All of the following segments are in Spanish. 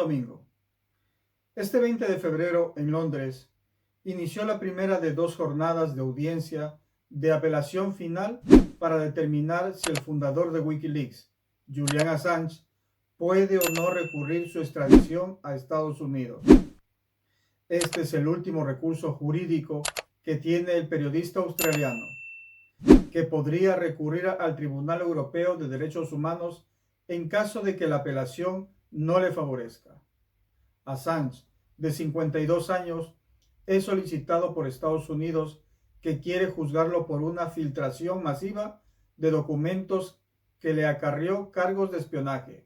domingo. Este 20 de febrero, en Londres, inició la primera de 2 jornadas de audiencia de apelación final para determinar si el fundador de Wikileaks, Julian Assange, puede o no recurrir su extradición a Estados Unidos. Este es el último recurso jurídico que tiene el periodista australiano, que podría recurrir al Tribunal Europeo de Derechos Humanos en caso de que la apelación no le favorezca. Assange, de 52 años, es solicitado por Estados Unidos, que quiere juzgarlo por una filtración masiva de documentos que le acarreó cargos de espionaje.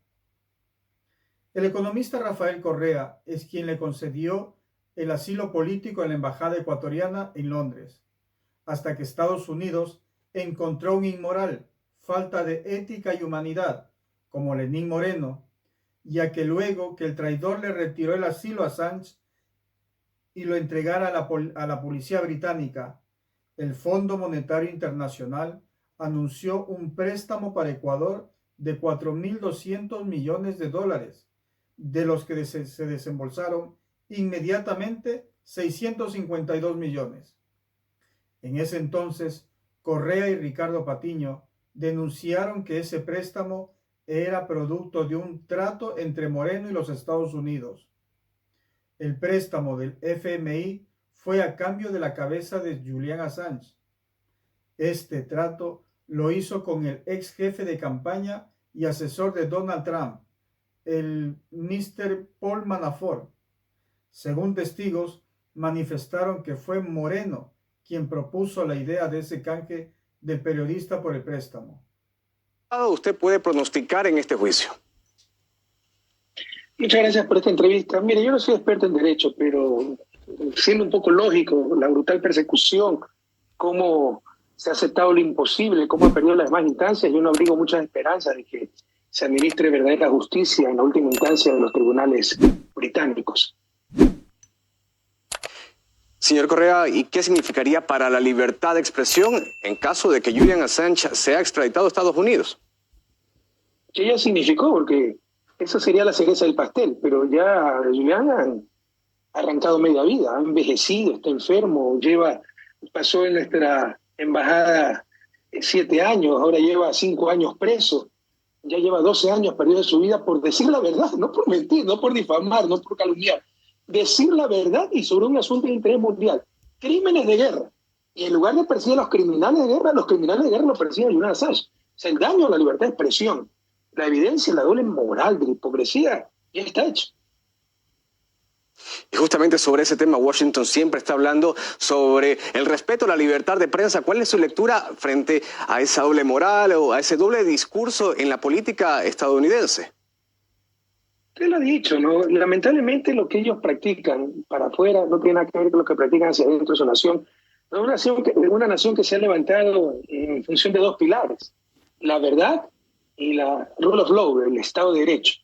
El economista Rafael Correa es quien le concedió el asilo político en la embajada ecuatoriana en Londres, hasta que Estados Unidos encontró un inmoral, falta de ética y humanidad, como Lenín Moreno, ya que luego que el traidor le retiró el asilo a Assange y lo entregara a la policía británica, el Fondo Monetario Internacional anunció un préstamo para Ecuador de 4.200 millones de dólares, de los que se desembolsaron inmediatamente 652 millones. En ese entonces, Correa y Ricardo Patiño denunciaron que ese préstamo era producto de un trato entre Moreno y los Estados Unidos. El préstamo del FMI fue a cambio de la cabeza de Julian Assange. Este trato lo hizo con el ex jefe de campaña y asesor de Donald Trump, el Mr. Paul Manafort. Según testigos, manifestaron que fue Moreno quien propuso la idea de ese canje del periodista por el préstamo. ¿Usted puede pronosticar en este juicio? Muchas gracias por esta entrevista. Mire, yo no soy experto en derecho, pero siendo un poco lógico, la brutal persecución, cómo se ha aceptado lo imposible, cómo ha perdido las demás instancias, yo no abrigo muchas esperanzas de que se administre verdadera justicia en la última instancia de los tribunales británicos. Señor Correa, ¿y qué significaría para la libertad de expresión en caso de que Julian Assange sea extraditado a Estados Unidos? ¿Qué ya significó? Porque eso sería la cereza del pastel, pero ya Julian ha arrancado media vida, ha envejecido, está enfermo, pasó en nuestra embajada 7 años, ahora lleva 5 años preso, ya lleva 12 años perdido de su vida por decir la verdad, no por mentir, no por difamar, no por calumniar. Decir la verdad y sobre un asunto de interés mundial. Crímenes de guerra. Y en lugar de perseguir a los criminales de guerra lo persiguen a Julian Assange. O sea, el daño a la libertad de expresión, la evidencia, la doble moral de la hipocresía, ya está hecho. Y justamente sobre ese tema, Washington siempre está hablando sobre el respeto a la libertad de prensa. ¿Cuál es su lectura frente a esa doble moral o a ese doble discurso en la política estadounidense? Usted lo ha dicho, ¿no? Lamentablemente lo que ellos practican para afuera no tiene nada que ver con lo que practican hacia adentro de su nación. Es una nación que se ha levantado en función de 2 pilares, la verdad y la rule of law, el Estado de Derecho.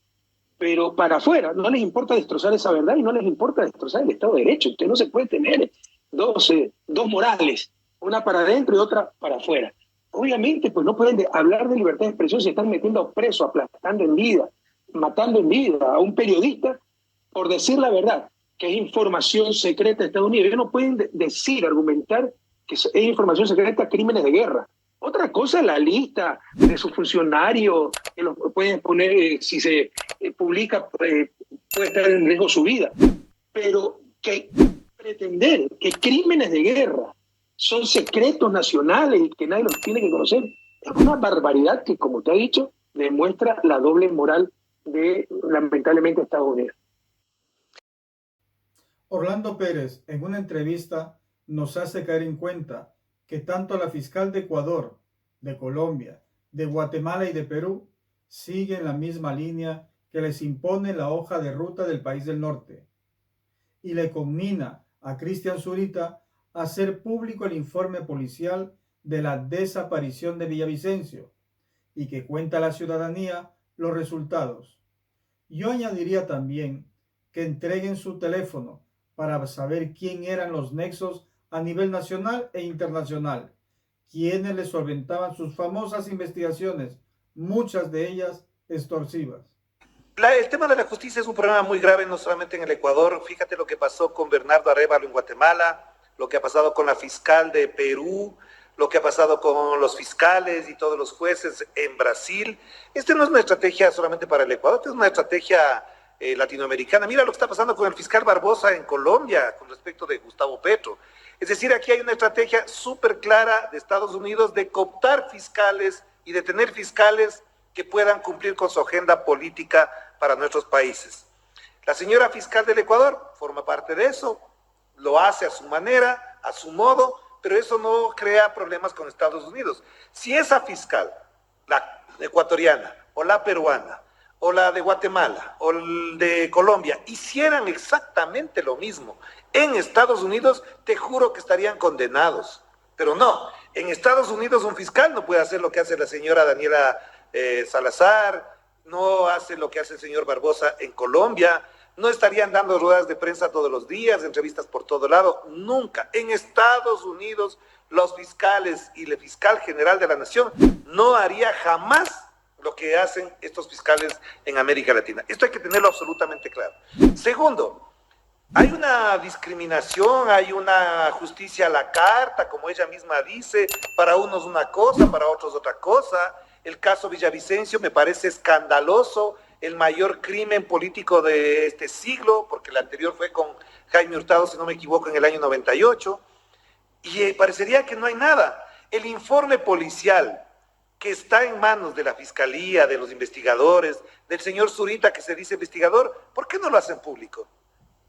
Pero para afuera no les importa destrozar esa verdad y no les importa destrozar el Estado de Derecho. Usted no se puede tener dos morales, una para adentro y otra para afuera. Obviamente, pues no pueden hablar de libertad de expresión si están metiendo preso, aplastando en vida, matando en vida a un periodista por decir la verdad, que es información secreta de Estados Unidos. Ellos no pueden argumentar que es información secreta, crímenes de guerra. Otra cosa es la lista de sus funcionarios, que los pueden poner, si se publica, puede estar en riesgo su vida. Pero que pretender que crímenes de guerra son secretos nacionales y que nadie los tiene que conocer, es una barbaridad que, como te ha dicho, demuestra la doble moral de, lamentablemente, Estados Unidos. Orlando Pérez, en una entrevista, nos hace caer en cuenta que tanto la fiscal de Ecuador, de Colombia, de Guatemala y de Perú siguen la misma línea que les impone la hoja de ruta del país del norte, y le conmina a Cristian Zurita a hacer público el informe policial de la desaparición de Villavicencio y que cuenta a la ciudadanía los resultados. Yo añadiría también que entreguen su teléfono para saber quién eran los nexos a nivel nacional e internacional, quienes les solventaban sus famosas investigaciones, muchas de ellas extorsivas. El tema de la justicia es un problema muy grave, no solamente en el Ecuador. Fíjate lo que pasó con Bernardo Arévalo en Guatemala, lo que ha pasado con la fiscal de Perú, lo que ha pasado con los fiscales y todos los jueces en Brasil. Esta no es una estrategia solamente para el Ecuador, esta es una estrategia latinoamericana. Mira lo que está pasando con el fiscal Barbosa en Colombia con respecto de Gustavo Petro. Es decir, aquí hay una estrategia súper clara de Estados Unidos de cooptar fiscales y de tener fiscales que puedan cumplir con su agenda política para nuestros países. La señora fiscal del Ecuador forma parte de eso, lo hace a su manera, a su modo, pero eso no crea problemas con Estados Unidos. Si esa fiscal, la ecuatoriana o la peruana, o la de Guatemala, o de Colombia, hicieran exactamente lo mismo en Estados Unidos, te juro que estarían condenados. Pero no, en Estados Unidos un fiscal no puede hacer lo que hace la señora Daniela Salazar, no hace lo que hace el señor Barbosa en Colombia, no estarían dando ruedas de prensa todos los días, entrevistas por todo lado, nunca. En Estados Unidos, los fiscales y el fiscal general de la nación no haría jamás lo que hacen estos fiscales en América Latina. Esto hay que tenerlo absolutamente claro. Segundo, hay una discriminación, hay una justicia a la carta, como ella misma dice, para unos una cosa, para otros otra cosa. El caso Villavicencio me parece escandaloso, el mayor crimen político de este siglo, porque el anterior fue con Jaime Hurtado, si no me equivoco, en el año 98, y parecería que no hay nada. El informe policial que está en manos de la Fiscalía, de los investigadores, del señor Zurita, que se dice investigador, ¿por qué no lo hacen público?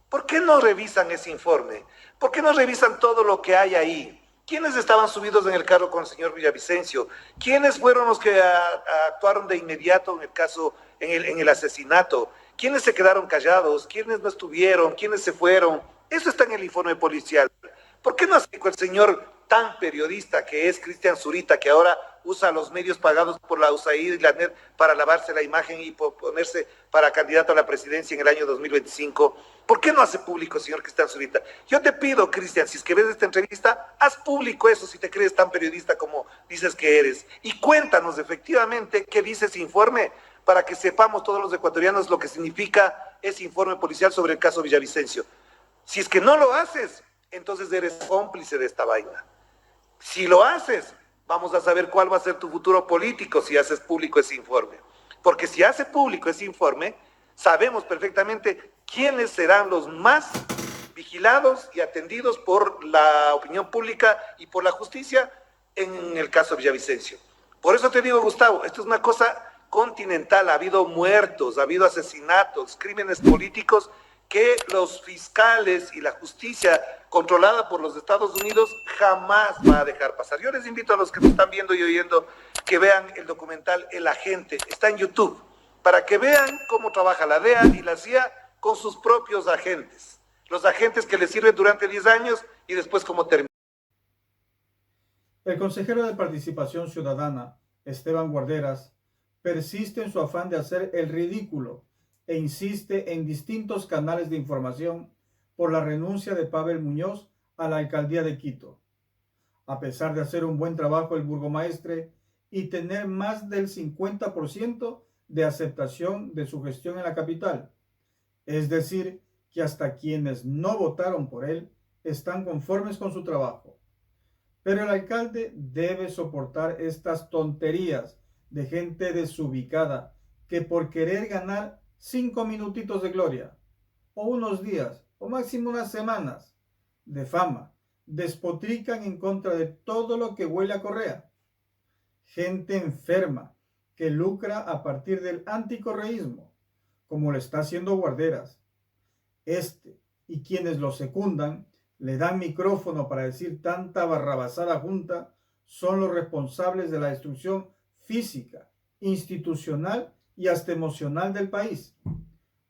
¿Por qué no revisan ese informe? ¿Por qué no revisan todo lo que hay ahí? ¿Quiénes estaban subidos en el carro con el señor Villavicencio? ¿Quiénes fueron los que actuaron de inmediato en el caso, en el asesinato? ¿Quiénes se quedaron callados? ¿Quiénes no estuvieron? ¿Quiénes se fueron? Eso está en el informe policial. ¿Por qué no hace con el señor tan periodista que es Cristian Zurita, que ahora usa los medios pagados por la USAID y la NET para lavarse la imagen y ponerse para candidato a la presidencia en el año 2025? ¿Por qué no hace público, señor Cristian Zurita? Yo te pido, Cristian, si es que ves esta entrevista, haz público eso si te crees tan periodista como dices que eres. Y cuéntanos efectivamente qué dice ese informe para que sepamos todos los ecuatorianos lo que significa ese informe policial sobre el caso Villavicencio. Si es que no lo haces, entonces eres cómplice de esta vaina. Si lo haces, vamos a saber cuál va a ser tu futuro político si haces público ese informe. Porque si hace público ese informe, sabemos perfectamente quiénes serán los más vigilados y atendidos por la opinión pública y por la justicia en el caso Villavicencio. Por eso te digo, Gustavo, esto es una cosa continental. Ha habido muertos, ha habido asesinatos, crímenes políticos que los fiscales y la justicia controlada por los Estados Unidos jamás va a dejar pasar. Yo les invito a los que nos están viendo y oyendo que vean el documental El Agente, está en YouTube, para que vean cómo trabaja la DEA y la CIA con sus propios agentes, los agentes que les sirven durante 10 años y después cómo terminan. El consejero de Participación Ciudadana, Esteban Guarderas, persiste en su afán de hacer el ridículo e insiste en distintos canales de información por la renuncia de Pavel Muñoz a la alcaldía de Quito. A pesar de hacer un buen trabajo el burgomaestre y tener más del 50% de aceptación de su gestión en la capital, es decir, que hasta quienes no votaron por él están conformes con su trabajo. Pero el alcalde debe soportar estas tonterías de gente desubicada que por querer ganar 5 minutitos de gloria, o unos días, o máximo unas semanas de fama, despotrican en contra de todo lo que huele a correa. Gente enferma que lucra a partir del anticorreísmo, como lo está haciendo Guarderas. Y quienes lo secundan, le dan micrófono para decir tanta barrabasada junta, son los responsables de la destrucción física, institucional y hasta emocional del país.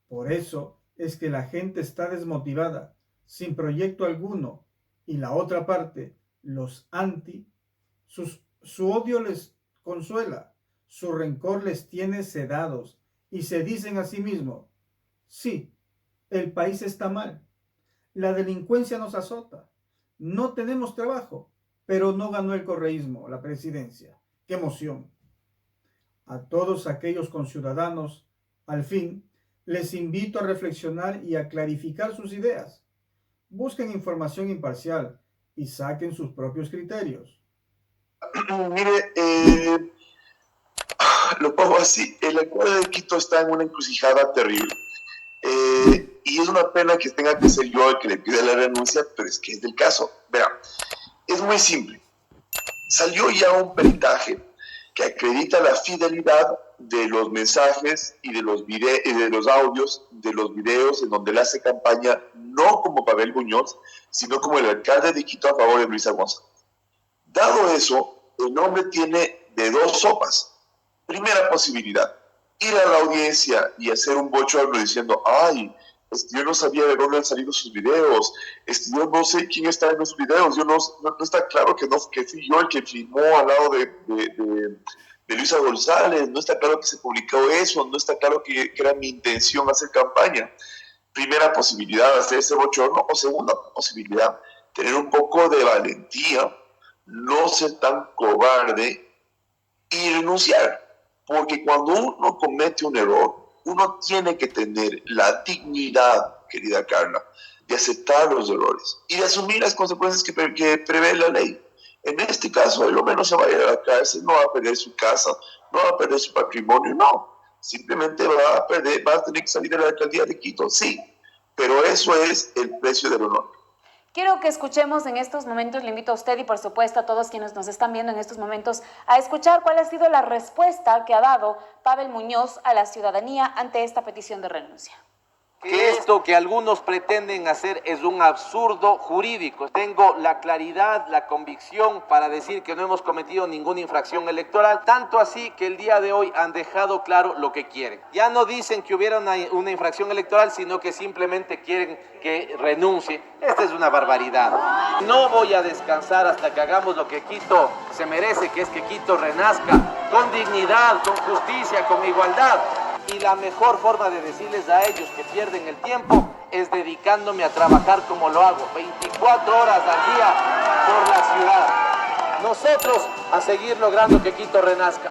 Por eso es que la gente está desmotivada, sin proyecto alguno, y la otra parte, los anti, su odio les consuela, su rencor les tiene sedados, y se dicen a sí mismos, sí, el país está mal, la delincuencia nos azota, no tenemos trabajo, pero no ganó el correísmo, la presidencia. ¡Qué emoción! A todos aquellos conciudadanos, al fin, Les invito a reflexionar y a clarificar sus ideas. Busquen información imparcial y saquen sus propios criterios. Mire, lo pongo así, el alcalde de Quito está en una encrucijada terrible. Y es una pena que tenga que ser yo el que le pida la renuncia, pero es que es del caso. Verá, es muy simple. Salió ya un peritaje que acredita la fidelidad de los mensajes y de los audios, de los videos en donde él hace campaña, no como Pavel Muñoz, sino como el alcalde de Quito a favor de Luisa González. Dado eso, el hombre tiene de dos sopas. Primera posibilidad, ir a la audiencia y hacer un bochorno diciendo, ay, yo no sabía de dónde han salido sus videos, yo no sé quién está en los videos, no está claro que fui yo el que filmó al lado de Luisa González, no está claro que se publicó eso, no está claro que era mi intención hacer campaña. Primera posibilidad, hacer ese bochorno, o segunda posibilidad, tener un poco de valentía, no ser tan cobarde y renunciar. Porque cuando uno comete un error, uno tiene que tener la dignidad, querida Carla, de aceptar los errores y de asumir las consecuencias que prevé la ley. En este caso, el hombre no se va a ir a la cárcel, no va a perder su casa, no va a perder su patrimonio, no. Simplemente va a tener que salir de la alcaldía de Quito, sí. Pero eso es el precio del honor. Quiero que escuchemos en estos momentos, le invito a usted y por supuesto a todos quienes nos están viendo en estos momentos a escuchar cuál ha sido la respuesta que ha dado Pavel Muñoz a la ciudadanía ante esta petición de renuncia. Que esto que algunos pretenden hacer es un absurdo jurídico. Tengo la claridad, la convicción para decir que no hemos cometido ninguna infracción electoral, tanto así que el día de hoy han dejado claro lo que quieren. Ya no dicen que hubiera una infracción electoral, sino que simplemente quieren que renuncie. Esta es una barbaridad. No voy a descansar hasta que hagamos lo que Quito se merece, que es que Quito renazca con dignidad, con justicia, con igualdad. Y la mejor forma de decirles a ellos que pierden el tiempo es dedicándome a trabajar como lo hago, 24 horas al día por la ciudad. Nosotros a seguir logrando que Quito renazca.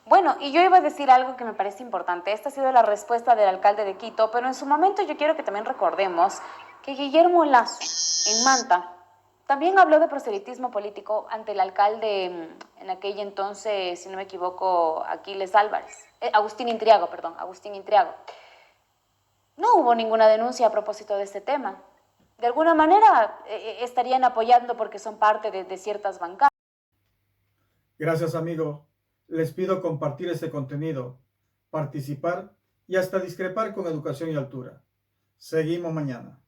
Bueno, y yo iba a decir algo que me parece importante. Esta ha sido la respuesta del alcalde de Quito, pero en su momento yo quiero que también recordemos que Guillermo Lasso, en Manta, también habló de proselitismo político ante el alcalde en aquel entonces, si no me equivoco, Agustín Intriago. No hubo ninguna denuncia a propósito de este tema. De alguna manera estarían apoyando porque son parte de ciertas bancadas. Gracias, amigo. Les pido compartir este contenido, participar y hasta discrepar con educación y altura. Seguimos mañana.